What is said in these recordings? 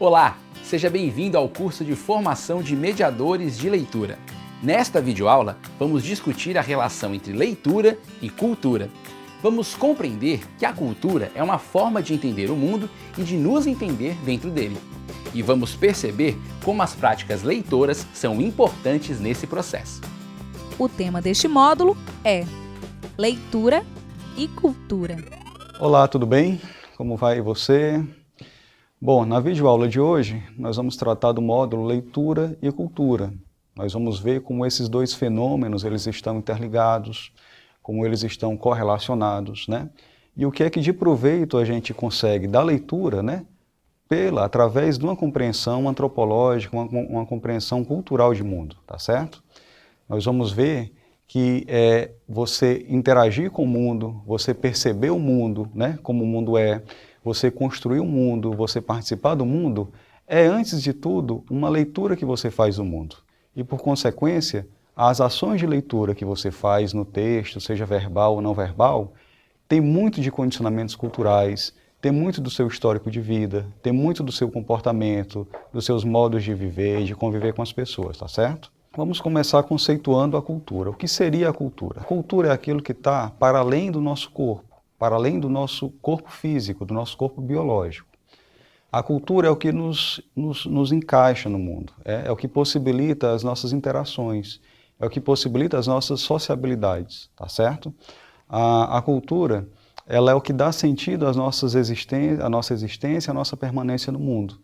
Olá, seja bem-vindo ao curso de formação de mediadores de leitura. Nesta videoaula, vamos discutir a relação entre leitura e cultura. Vamos compreender que a cultura é uma forma de entender o mundo e de nos entender dentro dele. E vamos perceber como as práticas leitoras são importantes nesse processo. O tema deste módulo é leitura e cultura. Olá, tudo bem? Como vai você? Bom, na videoaula de hoje, nós vamos tratar do módulo leitura e cultura. Nós vamos ver como esses dois fenômenos eles estão interligados, como eles estão correlacionados, né? E o que é que de proveito a gente consegue da leitura, né? Através de uma compreensão antropológica, uma compreensão cultural de mundo, tá certo? Nós vamos ver que você interagir com o mundo, você perceber o mundo, né? Como o mundo é, você construir o mundo, você participar do mundo, é antes de tudo uma leitura que você faz do mundo. E por consequência, as ações de leitura que você faz no texto, seja verbal ou não verbal, tem muito de condicionamentos culturais, tem muito do seu histórico de vida, tem muito do seu comportamento, dos seus modos de viver e de conviver com as pessoas, tá certo? Vamos começar conceituando a cultura. O que seria a cultura? A cultura é aquilo que está para além do nosso corpo, para além do nosso corpo físico, do nosso corpo biológico. A cultura é o que nos encaixa no mundo, é o que possibilita as nossas interações, é o que possibilita as nossas sociabilidades, tá certo? A cultura, ela é o que dá sentido à nossa existência, à nossa permanência no mundo.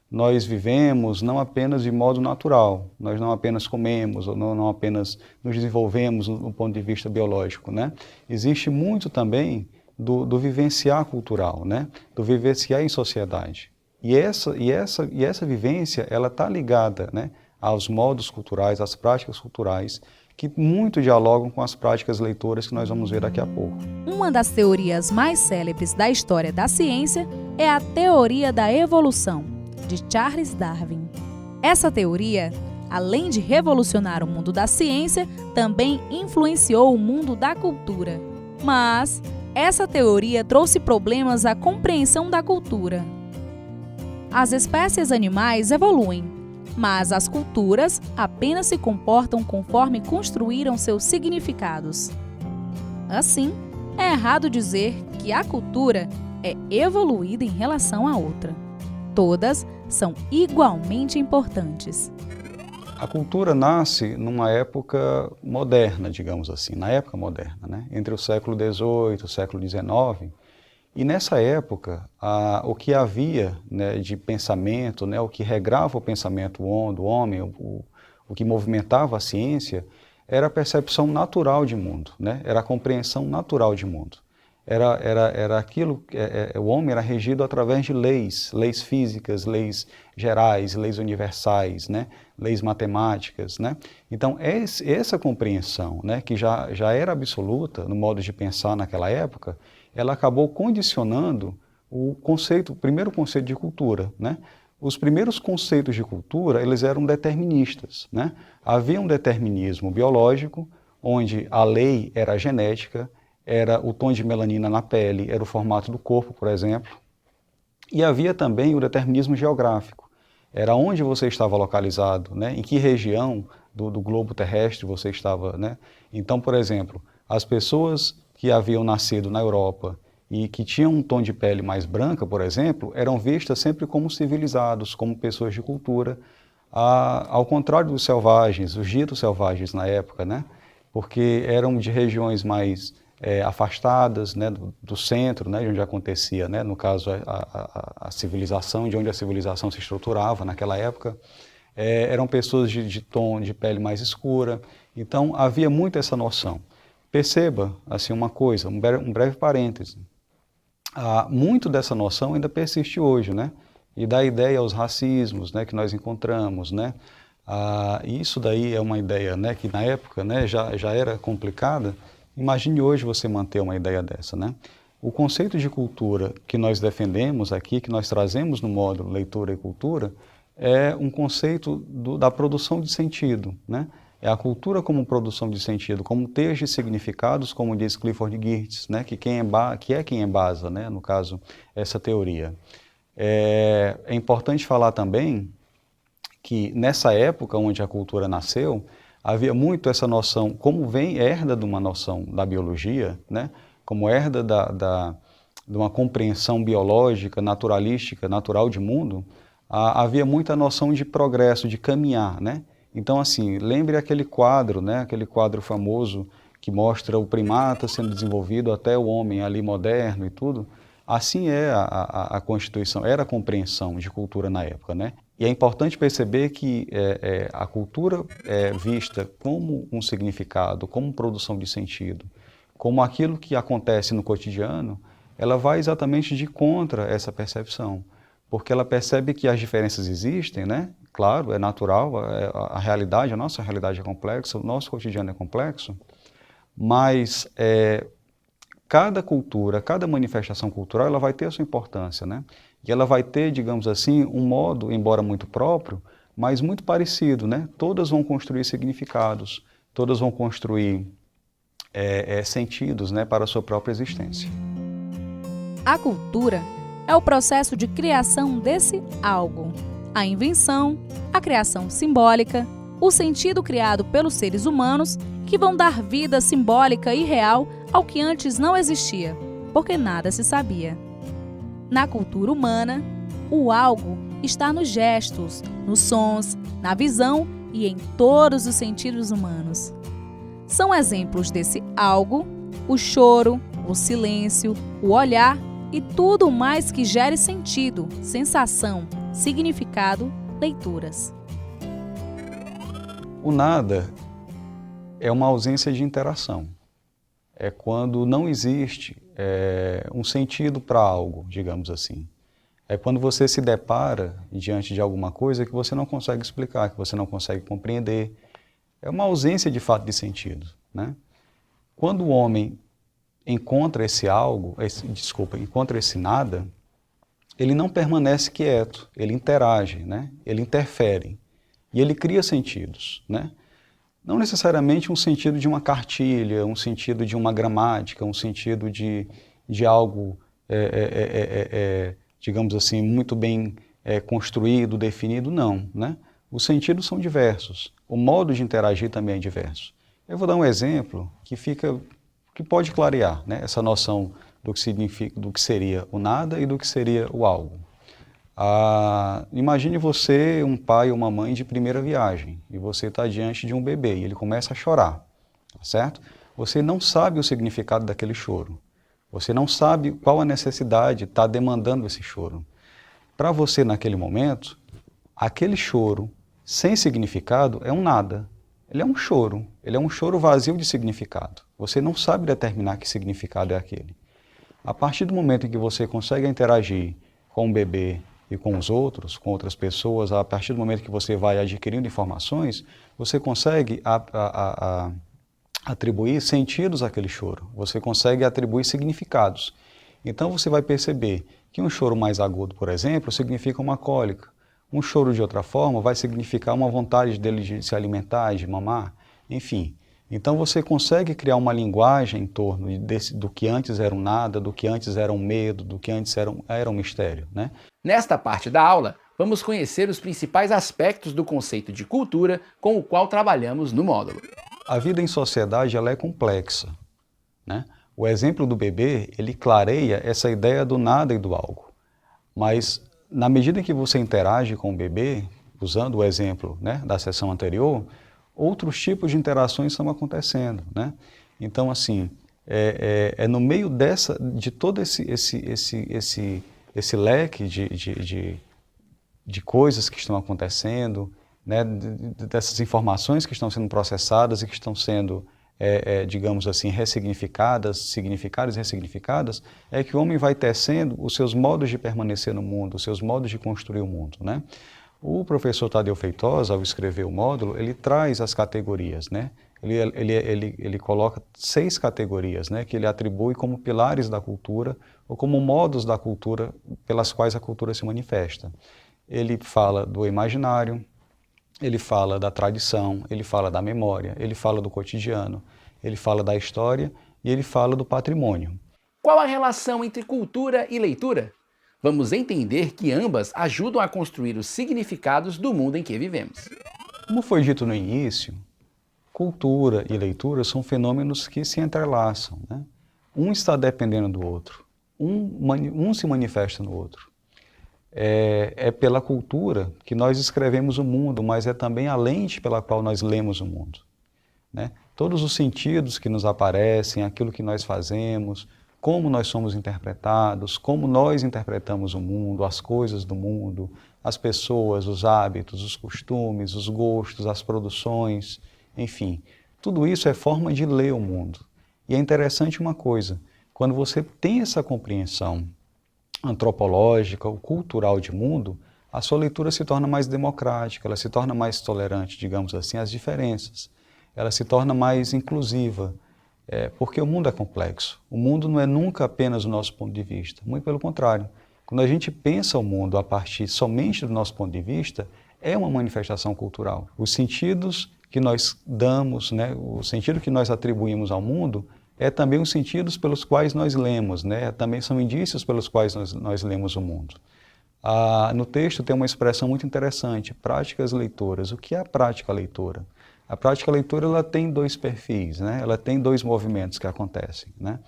Nós vivemos não apenas de modo natural, nós não apenas comemos, ou não apenas nos desenvolvemos no ponto de vista biológico, né? Existe muito também do vivenciar cultural, né? Do vivenciar em sociedade. E essa vivência, ela está ligada, né, aos modos culturais, às práticas culturais, que muito dialogam com as práticas leitoras que nós vamos ver daqui a pouco. Uma das teorias mais célebres da história da ciência é a teoria da evolução, de Charles Darwin. Essa teoria, além de revolucionar o mundo da ciência, também influenciou o mundo da cultura. Mas essa teoria trouxe problemas à compreensão da cultura. As espécies animais evoluem, mas as culturas apenas se comportam conforme construíram seus significados. Assim, é errado dizer que a cultura é evoluída em relação à outra. Todas são igualmente importantes. A cultura nasce numa época moderna, digamos assim, na época moderna, né? Entre o século XVIII e o século XIX. E nessa época, o que havia, né, de pensamento, né, o que regrava o pensamento do homem, o que movimentava a ciência, era a percepção natural de mundo, né? Era a compreensão natural de mundo. Era aquilo, o homem era regido através de leis físicas, leis gerais, leis universais, né? Leis matemáticas, né? Então, essa compreensão, né, que já era absoluta no modo de pensar naquela época, ela acabou condicionando o primeiro conceito de cultura, né? Os primeiros conceitos de cultura, eles eram deterministas, né? Havia um determinismo biológico, onde a lei era a genética, era o tom de melanina na pele, era o formato do corpo, por exemplo. E havia também o determinismo geográfico. Era onde você estava localizado, né? Em que região do globo terrestre você estava, né? Então, por exemplo, as pessoas que haviam nascido na Europa e que tinham um tom de pele mais branca, por exemplo, eram vistas sempre como civilizados, como pessoas de cultura, ao contrário dos selvagens, os ditos selvagens na época, né? Porque eram de regiões mais afastadas, né, do centro, né, de onde acontecia, né, no caso, a civilização, de onde a civilização se estruturava naquela época. Eram pessoas de tom de pele mais escura, então havia muito essa noção. Perceba, assim, uma coisa, um breve parêntese. Muito dessa noção ainda persiste hoje, né? E dá ideia aos racismos, né, que nós encontramos, né? Isso daí é uma ideia, né, que na época, né, já era complicada. Imagine hoje você manter uma ideia dessa, né? O conceito de cultura que nós defendemos aqui, que nós trazemos no módulo Leitura e Cultura, é um conceito da produção de sentido, né? É a cultura como produção de sentido, como texto de significados, como diz Clifford Geertz, né? Que é quem embasa, né? No caso, essa teoria. É importante falar também que nessa época onde a cultura nasceu, havia muito essa noção, como herda de uma noção da biologia, né? Como herda de uma compreensão biológica, naturalística, natural de mundo, havia muita noção de progresso, de caminhar, né? Então, assim, lembre aquele quadro, né? Aquele quadro famoso que mostra o primata sendo desenvolvido até o homem ali moderno e tudo. Assim é a Constituição, era a compreensão de cultura na época, né? E é importante perceber que a cultura é vista como um significado, como produção de sentido, como aquilo que acontece no cotidiano, ela vai exatamente de contra essa percepção, porque ela percebe que as diferenças existem, né? Claro, é natural, a realidade, a nossa realidade é complexa, o nosso cotidiano é complexo, mas cada cultura, cada manifestação cultural, ela vai ter a sua importância, né? E ela vai ter, digamos assim, um modo, embora muito próprio, mas muito parecido, né? Todas vão construir significados, todas vão construir sentidos, né, para a sua própria existência. A cultura é o processo de criação desse algo. A invenção, a criação simbólica, o sentido criado pelos seres humanos que vão dar vida simbólica e real ao que antes não existia, porque nada se sabia. Na cultura humana, o algo está nos gestos, nos sons, na visão e em todos os sentidos humanos. São exemplos desse algo o choro, o silêncio, o olhar e tudo mais que gere sentido, sensação, significado, leituras. O nada é uma ausência de interação. É quando não existe um sentido para algo, digamos assim. É quando você se depara diante de alguma coisa que você não consegue explicar, que você não consegue compreender. É uma ausência de fato de sentido, né? Quando o homem encontra esse algo, encontra esse nada, ele não permanece quieto, ele interage, né? Ele interfere e ele cria sentidos, né? Não necessariamente um sentido de uma cartilha, um sentido de uma gramática, um sentido de algo, digamos assim, muito bem construído, definido, não, né? Os sentidos são diversos, o modo de interagir também é diverso. Eu vou dar um exemplo que pode clarear, né, essa noção do que significa, do que seria o nada e do que seria o algo. Imagine você, um pai ou uma mãe de primeira viagem, e você está diante de um bebê e ele começa a chorar, tá certo? Você não sabe o significado daquele choro, você não sabe qual a necessidade está demandando esse choro. Para você, naquele momento, aquele choro sem significado é um nada, ele é um choro vazio de significado. Você não sabe determinar que significado é aquele. A partir do momento em que você consegue interagir com o bebê e com os outros, com outras pessoas, a partir do momento que você vai adquirindo informações, você consegue atribuir sentidos àquele choro, você consegue atribuir significados. Então você vai perceber que um choro mais agudo, por exemplo, significa uma cólica. Um choro de outra forma vai significar uma vontade dele de se alimentar, de mamar, enfim. Então você consegue criar uma linguagem em torno do que antes era um nada, do que antes era um medo, do que antes era um mistério, né? Nesta parte da aula, vamos conhecer os principais aspectos do conceito de cultura com o qual trabalhamos no módulo. A vida em sociedade ela é complexa, né? O exemplo do bebê, ele clareia essa ideia do nada e do algo. Mas na medida em que você interage com o bebê, usando o exemplo, né, da sessão anterior, outros tipos de interações estão acontecendo, né? Então, assim, no meio de todo esse leque de coisas que estão acontecendo, né, dessas informações que estão sendo processadas e que estão sendo, digamos assim, ressignificadas, significadas e ressignificadas, é que o homem vai tecendo os seus modos de permanecer no mundo, os seus modos de construir o mundo, né? O professor Tadeu Feitosa, ao escrever o módulo, ele traz as categorias, né? Ele coloca 6 categorias, né, que ele atribui como pilares da cultura ou como modos da cultura pelas quais a cultura se manifesta. Ele fala do imaginário, ele fala da tradição, ele fala da memória, ele fala do cotidiano, ele fala da história e ele fala do patrimônio. Qual a relação entre cultura e leitura? Vamos entender que ambas ajudam a construir os significados do mundo em que vivemos. Como foi dito no início, cultura e leitura são fenômenos que se entrelaçam, né? Um está dependendo do outro, um se manifesta no outro. É pela cultura que nós escrevemos o mundo, mas é também a lente pela qual nós lemos o mundo, né? Todos os sentidos que nos aparecem, aquilo que nós fazemos, como nós somos interpretados, como nós interpretamos o mundo, as coisas do mundo, as pessoas, os hábitos, os costumes, os gostos, as produções, enfim, tudo isso é forma de ler o mundo. E é interessante uma coisa, quando você tem essa compreensão antropológica ou cultural de mundo, a sua leitura se torna mais democrática, ela se torna mais tolerante, digamos assim, às diferenças. Ela se torna mais inclusiva, porque o mundo é complexo. O mundo não é nunca apenas o nosso ponto de vista, muito pelo contrário. Quando a gente pensa o mundo a partir somente do nosso ponto de vista, é uma manifestação cultural. Os sentidos que nós damos, né, o sentido que nós atribuímos ao mundo, é também os sentidos pelos quais nós lemos, né? Também são indícios pelos quais nós lemos o mundo. No texto tem uma expressão muito interessante, práticas leitoras. O que é a prática leitora? A prática leitora ela tem dois perfis, né? Ela tem dois movimentos que acontecem, né?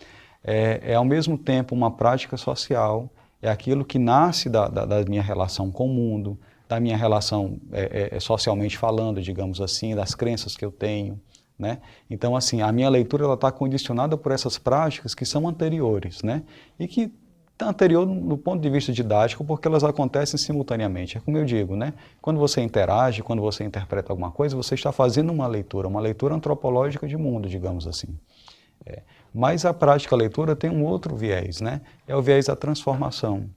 Ao mesmo tempo uma prática social, é aquilo que nasce da minha relação com o mundo, da minha relação socialmente falando, digamos assim, das crenças que eu tenho, né? Então, assim, a minha leitura está condicionada por essas práticas que são anteriores, né? E que está anterior do ponto de vista didático, porque elas acontecem simultaneamente. É como eu digo, né? Quando você interage, quando você interpreta alguma coisa, você está fazendo uma leitura antropológica de mundo, digamos assim. Mas a prática leitura tem um outro viés, né? É o viés da transformação.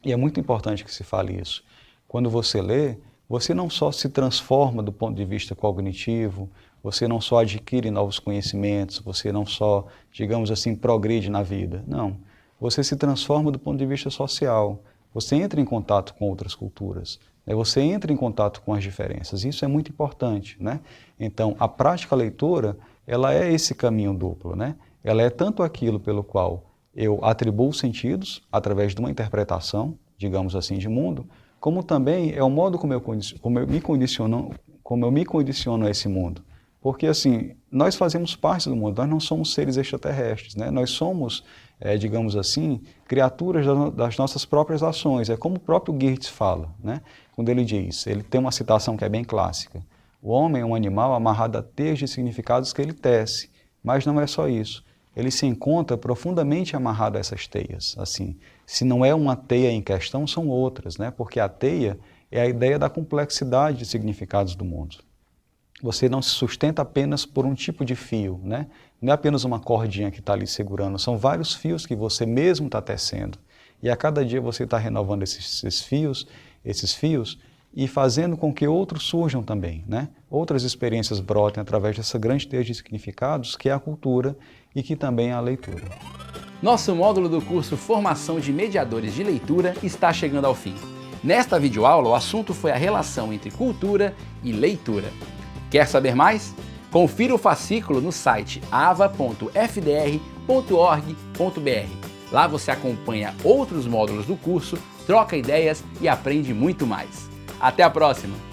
E é muito importante que se fale isso. Quando você lê, você não só se transforma do ponto de vista cognitivo, você não só adquire novos conhecimentos, você não só, digamos assim, progride na vida. Não. Você se transforma do ponto de vista social. Você entra em contato com outras culturas. Você entra em contato com as diferenças. Isso é muito importante, né? Então, a prática leitora, ela é esse caminho duplo, né? Ela é tanto aquilo pelo qual eu atribuo sentidos através de uma interpretação, digamos assim, de mundo, como também é o modo como eu me condiciono a esse mundo. Porque, assim, nós fazemos parte do mundo, nós não somos seres extraterrestres, né? Nós somos, digamos assim, criaturas das nossas próprias ações. É como o próprio Goethe fala, né? Quando ele diz, ele tem uma citação que é bem clássica, o homem é um animal amarrado a teias de significados que ele tece, mas não é só isso. Ele se encontra profundamente amarrado a essas teias. Assim, se não é uma teia em questão, são outras, né? Porque a teia é a ideia da complexidade de significados do mundo. Você não se sustenta apenas por um tipo de fio, né? Não é apenas uma cordinha que está ali segurando, são vários fios que você mesmo está tecendo. E a cada dia você está renovando esses fios, e fazendo com que outros surjam também, né? Outras experiências brotem através dessa grande teia de significados que é a cultura e que também é a leitura. Nosso módulo do curso Formação de Mediadores de Leitura está chegando ao fim. Nesta videoaula, o assunto foi a relação entre cultura e leitura. Quer saber mais? Confira o fascículo no site ava.fdr.org.br. Lá você acompanha outros módulos do curso, troca ideias e aprende muito mais. Até a próxima!